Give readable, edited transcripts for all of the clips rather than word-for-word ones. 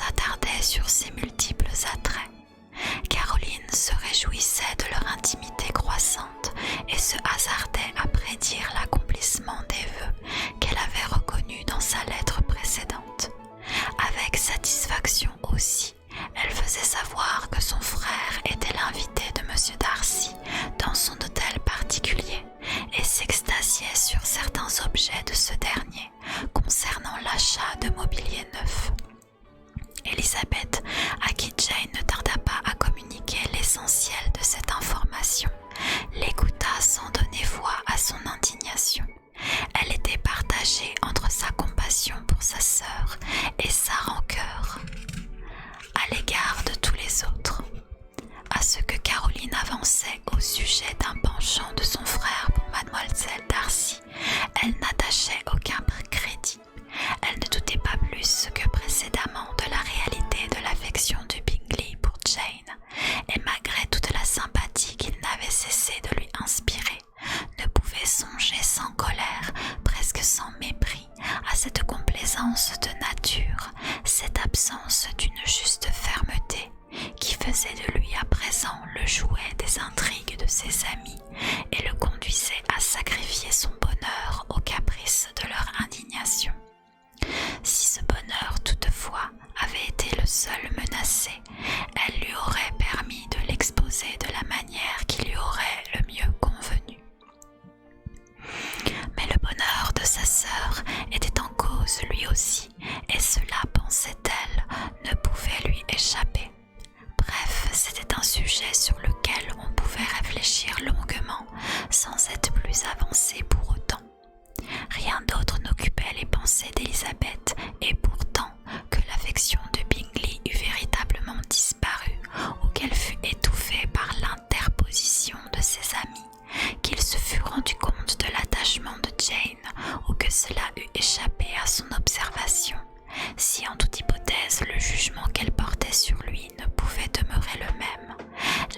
s'attardait sur ses multiples attraits. Caroline se réjouissait de leur intimité croissante et se hasardait à prédire l'accomplissement des vœux qu'elle avait reconnus dans sa lettre précédente. Avec satisfaction aussi, elle faisait savoir que son frère était l'invité de M. Darcy dans son hôtel particulier et s'extasiait sur certains objets de ce dernier concernant l'achat de mobilier neuf. Elisabeth, à qui Jane ne tarda pas à communiquer l'essentiel de cette information, l'écouta sans donner voix à son indignation. Elle était partagée entre sa compassion pour sa sœur et sa rancœur à l'égard de tous les autres. À ce que Caroline avançait au sujet d'un penchant de son frère pour mademoiselle Darcy, elle n'attachait aucun crédit. Elle ne doutait pas plus que précédemment de la réalité de l'affection de Bingley pour Jane, et malgré toute la sympathie qu'il n'avait cessé de lui inspirer, ne pouvait songer sans colère, presque sans mépris, à cette complaisance de nature, cette absence d'une juste fermeté, qui faisait de lui à présent le jouet des intrigues de ses amis et le conduisait à sacrifier son bonheur aux caprices de leur indignation. Si ce bonheur, toutefois, avait été le seul menacé, elle lui aurait permis de l'exposer de la manière qui lui aurait le mieux convenu. Mais le bonheur de sa sœur était en cause lui aussi, et cela, pensait-elle, ne pouvait lui échapper. Bref, c'était un sujet sur lequel on pouvait réfléchir longuement, sans être plus avancé pour autant. Rien d'autre n'occupait les pensées d'Elisabeth, et pourtant, que l'affection de Bingley eût véritablement disparu, ou qu'elle fût étouffée par l'interposition de ses amis, qu'il se fût rendu compte de l'attachement de Jane, ou que cela eût échappé à son observation, si en toute hypothèse le jugement qu'elle portait sur lui ne pouvait demeurer le même,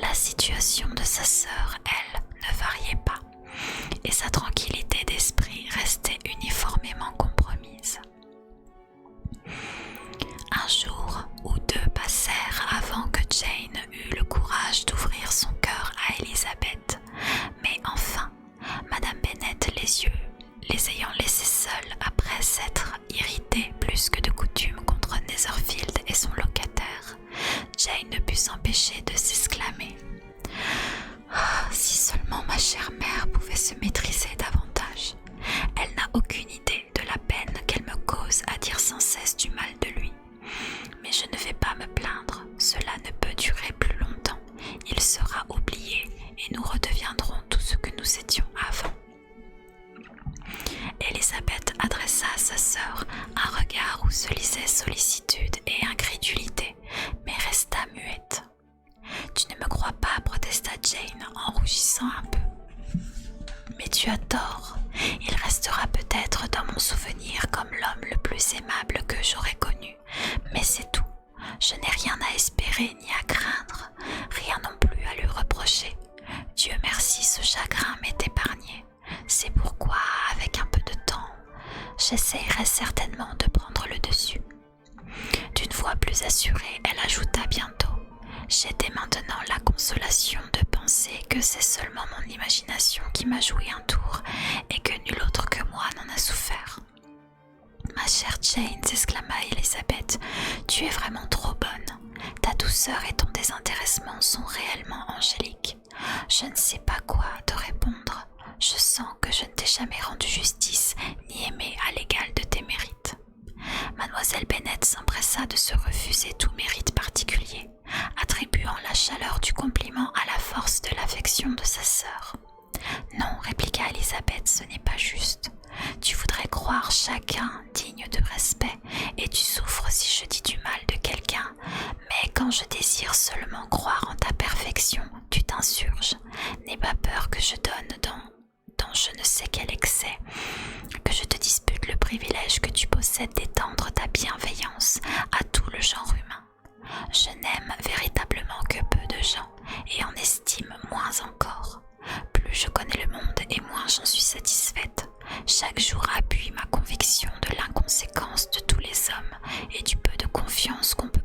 la situation de sa sœur, elle, ne variait pas, et sa tranquillité d'esprit restait uniformément compromise. Un jour ou deux passèrent avant que Jane eût le courage d'ouvrir son cœur à Elisabeth, mais enfin, Madame Bennet, les ayant laissés seuls après s'être irritée plus que de coutume contre Netherfield et son locataire, Jane ne put s'empêcher de s'exclamer « Ah, si seulement ma chère mère pouvait se maîtriser davantage. Elle n'a aucune idée de la peine qu'elle me cause à dire sans cesse du mal de lui. Mais je ne vais pas me plaindre, cela ne peut durer plus longtemps. Il sera oublié et nous redeviendrons tout ce que nous étions avant. » Elisabeth adressa à sa sœur un regard où se lisaient sollicitude et incrédulité, mais resta muette. « Tu ne me crois pas, protesta Jane en rougissant un peu. « Mais tu as tort, il restera peut-être dans mon souvenir comme l'homme le plus aimable que j'aurais connu, mais c'est tout. Je n'ai rien à espérer ni à craindre, rien non plus à lui reprocher. Dieu merci, ce chagrin m'est épargné. C'est pourquoi, avec un peu de temps, j'essayerai certainement de prendre le dessus. » D'une voix plus assurée, elle ajouta bientôt « J'ai dès maintenant la consolation de penser que c'est seulement mon imagination qui m'a joué un tour et que nul autre que moi n'en a souffert. » « Ma chère Jane, s'exclama Elisabeth, tu es vraiment trop bonne. Ta douceur et ton désintéressement sont réellement angéliques. Je ne sais pas quoi te répondre. Je sens que je ne t'ai jamais rendu justice ni aimé à l'égal de tes mérites. » Mademoiselle Bennet s'empressa de se refuser tout mérite particulier, attribuant la chaleur du compliment à la force de l'affection de sa sœur. « Non, répliqua Elisabeth, ce n'est pas juste. Tu voudrais croire chacun digne de respect, et tu souffres si je dis du mal de quelqu'un, mais quand je désire seulement croire en ta perfection, tu t'insurges. N'aie pas peur que je donne dans je ne sais quel excès, que je te dispute le privilège que tu possèdes d'étendre ta bienveillance à tout le genre humain. Je n'aime véritablement que peu de gens, et en estime moins encore. Plus je connais le monde et moins j'en suis satisfaite. Chaque jour appuie ma conviction de l'inconséquence de tous les hommes et du peu de confiance qu'on peut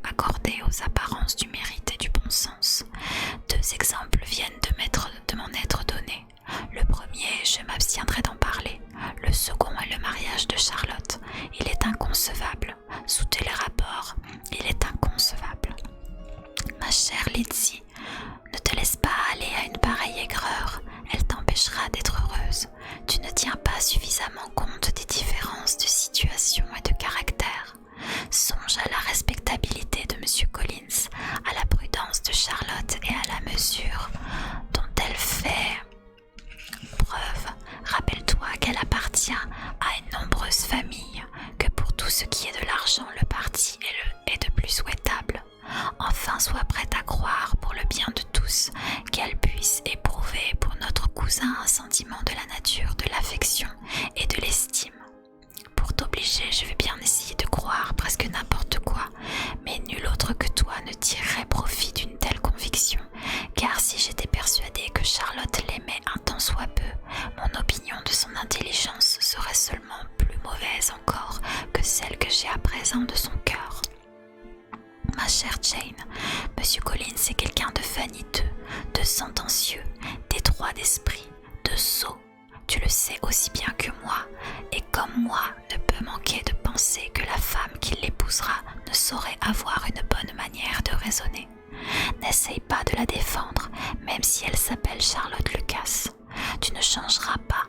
chère Jane, Monsieur Collins est quelqu'un de vaniteux, de sentencieux, d'étroit d'esprit, de sot. Tu le sais aussi bien que moi, et comme moi ne peut manquer de penser que la femme qui l'épousera ne saurait avoir une bonne manière de raisonner. N'essaye pas de la défendre, même si elle s'appelle Charlotte Lucas. Tu ne changeras pas,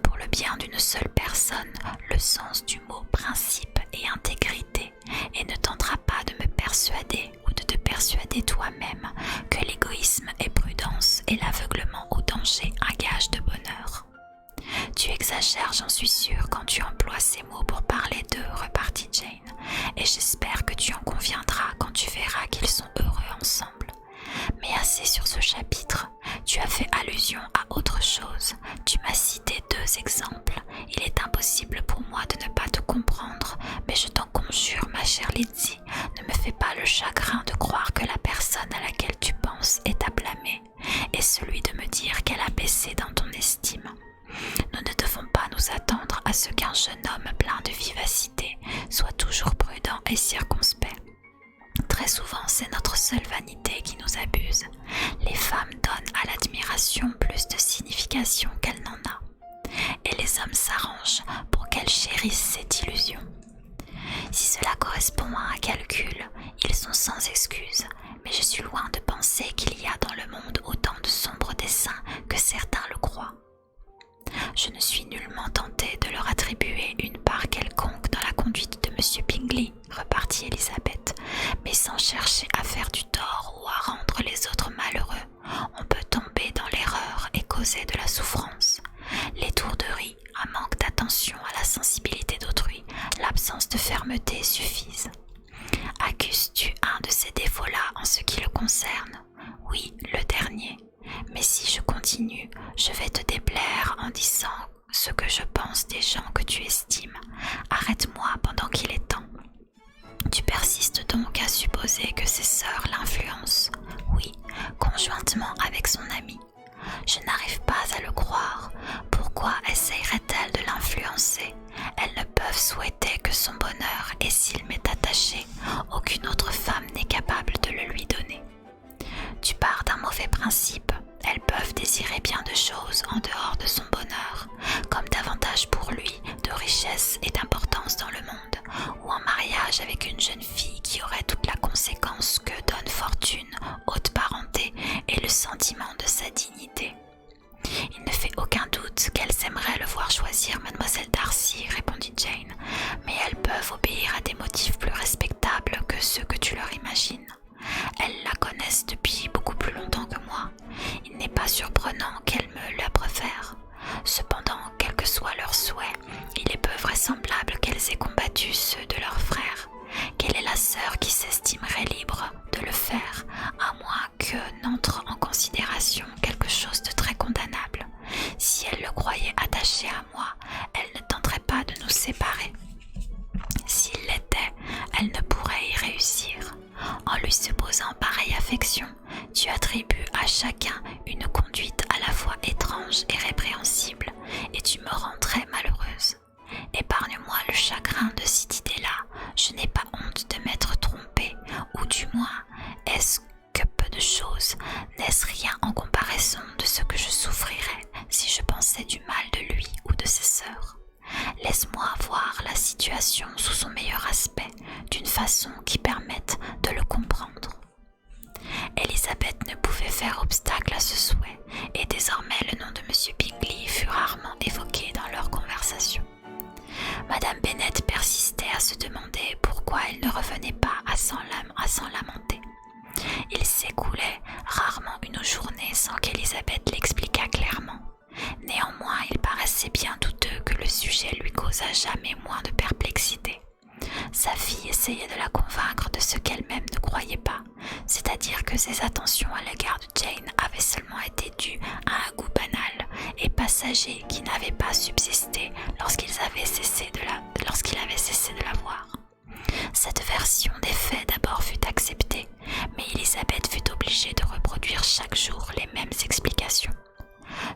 pour le bien d'une seule personne, le sens du mot principe et intégrité, et ne tenteras pas de me persuader ou de te persuader toi-même que l'égoïsme est prudence et l'aveuglement au danger un gage de bonheur. Tu exagères, j'en suis sûre, quand tu emploies ces mots pour parler d'eux, repartit Jane, et j'espère que tu en conviendras quand tu verras qu'ils sont heureux ensemble. Mais assez sur ce chapitre, tu as fait allusion à autre chose, tu m'as cité 2 exemples. Il est impossible pour moi de ne pas te comprendre, mais je t'en conjure, ma chère Lizzie, ne me fais pas le chagrin de croire que la personne à laquelle tu penses est à blâmer, et celui de me dire qu'elle a baissé dans ton estime. Nous ne devons pas nous attendre à ce qu'un jeune homme plein de vivacité soit toujours prudent et circonspect. Très souvent, c'est notre seule vanité qui nous abuse. Les femmes donnent à l'admiration plus de signification qu'elle n'en a, et les hommes s'arrangent pour qu'elle chérisse cette illusion. Si cela correspond à un calcul, ils sont sans excuse, mais je suis loin de penser qu'il y a dans le monde autant de sombres desseins que certains le croient. Je ne suis nullement tentée de leur attribuer une part quelconque dans la conduite de M. Bingley, repartit Elisabeth, mais sans chercher à faire du tort ou à rendre les autres malheureux, on peut tomber dans l'erreur et causer de la souffrance. L'étourderie, un manque d'attention à la sensibilité d'autrui, l'absence de fermeté suffisent. Accuses-tu un de ces défauts-là en ce qui le concerne? Oui, le dernier. Mais si je continue, je vais te déplaire en disant ce que je pense des gens que tu estimes. Arrête-moi pendant qu'il est temps. Tu persistes donc à supposer que ses sœurs l'influencent? Oui, conjointement avec son ami. Je n'arrive pas à le croire. Pourquoi essayerait-elle de l'influencer? Elles ne peuvent souhaiter que son bonheur, et s'il m'est attaché, aucune autre femme n'est capable de le lui donner. Tu pars d'un mauvais principe. Elles peuvent désirer bien de choses en dehors de son bonheur, comme davantage pour lui de richesse et d'importance dans le monde, ou en mariage avec une jeune fille qui aurait toute la conséquence que donne fortune, haute parenté et le sentiment de sa dignité. Il ne fait aucun doute qu'elles aimeraient le voir choisir Mademoiselle Darcy, répondit Jane, mais elles peuvent obéir à des motifs plus respectables que ceux que tu leur imagines. Elles la connaissent depuis beaucoup plus longtemps que moi. Il n'est pas surprenant qu'elles me la préfèrent. Cependant, quel que soit leur souhait, il est peu vraisemblable qu'elles aient combattu ceux de leurs frères. Quelle est la sœur qui s'estimerait libre de le faire, à moins que n'entre en considération quelque chose de très condamnable? Si elle le croyait attaché à moi, elle ne tenterait pas de nous séparer. S'il l'était, elle ne pourrait y réussir. En lui supposant pareille affection, tu attribues à chacun une conduite à la fois étrange et répréhensible, et tu me rends très malheureuse. Épargne-moi le chagrin de cette idée-là, je n'ai pas honte de m'être trompée, ou du moins, est-ce que peu de choses, n'est-ce rien en comparaison de ce que je souffrirais si je pensais du mal de lui ou de ses sœurs? Laisse-moi voir la situation sous son meilleur aspect, d'une façon qui permette de le comprendre. Elisabeth ne pouvait faire obstacle à ce souhait, et désormais le nom de M. Bingley fut rarement évoqué dans leur conversation. Madame Bennet persistait à se demander pourquoi elle ne revenait pas à s'en lamenter. Il s'écoulait rarement une journée sans qu'Elisabeth l'expliquât clairement. Néanmoins, il paraissait bien douteux que le sujet lui causât jamais moins de perplexité. Sa fille essayait de la convaincre de ce qu'elle-même ne croyait pas, c'est-à-dire que ses attentions à l'égard de Jane avaient seulement été dues à un goût banal et passager qui n'avait pas subsisté lorsqu'il avait cessé de la voir. Cette version des faits d'abord fut acceptée, mais Elisabeth fut obligée de reproduire chaque jour les mêmes explications.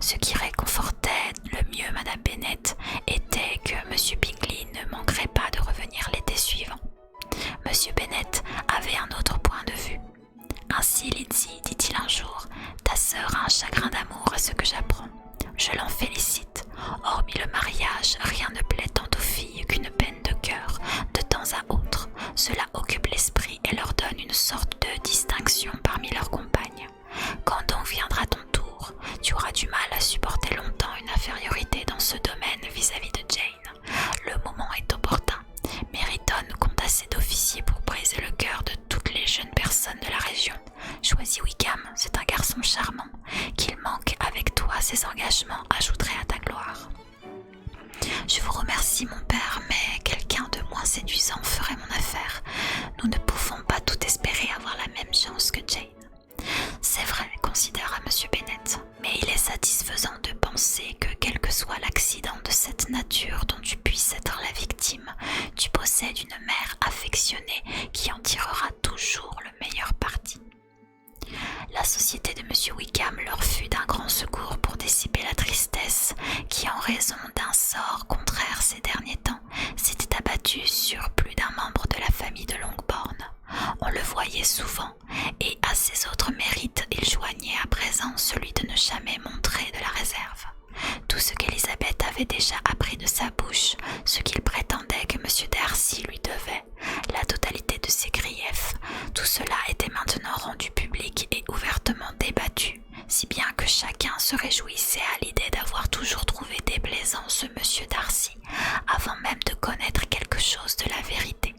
Ce qui réconfortait le mieux Madame Bennet était que M. Bingley ne manquerait pas de revenir l'été suivant. M. Bennet avait un autre point Ainsi, Lindsay, dit-il un jour, ta sœur a un chagrin d'amour à ce que j'apprends. Je l'en félicite. Hormis le mariage, rien ne plaît tant aux filles qu'une peine de cœur. De temps à autre, cela occupe l'esprit et leur donne une sorte de distinction parmi leurs compagnes. Quand donc viendra ton tour, tu auras du mal à supporter longtemps une infériorité dans ce domaine vis-à-vis de Jane. Le moment est opportun. Meriton compte assez d'officiers pour briser le cœur de toutes les jeunes personnes de la région. Choisis Wickham, c'est un garçon charmant. Qu'il manque avec toi ses engagements ajouterait à ta gloire. Je vous remercie mon père, mais quelqu'un de moins séduisant ferait mon affaire. Nous ne pouvons pas tout espérer avoir la même chance que Jane. C'est vrai, considéra M. Bennet, mais il est satisfaisant de penser que quel que soit l'accident de cette nature dont tu puisses être la victime, tu possèdes une mère affectionnée qui en tirera toujours le meilleur parti. La société de M. Wickham leur fut d'un grand secours pour dissiper la tristesse qui, en raison d'un sort contraire ces derniers temps, s'était abattue sur plus d'un membre de la famille de Longbourn. On le voyait souvent, et à ses autres mérites il joignait à présent celui de ne jamais montrer de la réserve. Tout ce qu'Élisabeth avait déjà appris de sa bouche, ce qu'il prétendait que M. Darcy lui devait, la totalité de ses griefs, tout cela était maintenant rendu public et ouvertement débattu, si bien que chacun se réjouissait à l'idée d'avoir toujours trouvé déplaisant ce M. Darcy, avant même de connaître quelque chose de la vérité.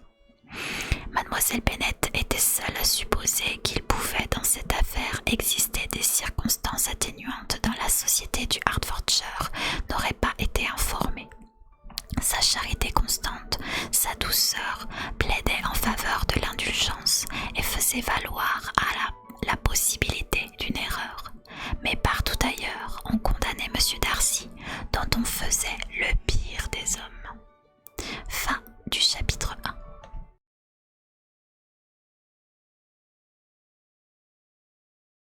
Mademoiselle Bennet était seule à supposer qu'il pouvait dans cette affaire exister des circonstances atténuantes dont la société du Hertfordshire n'aurait pas été informée. Sa charité constante, sa douceur, plaidaient en faveur de l'indulgence et faisaient valoir à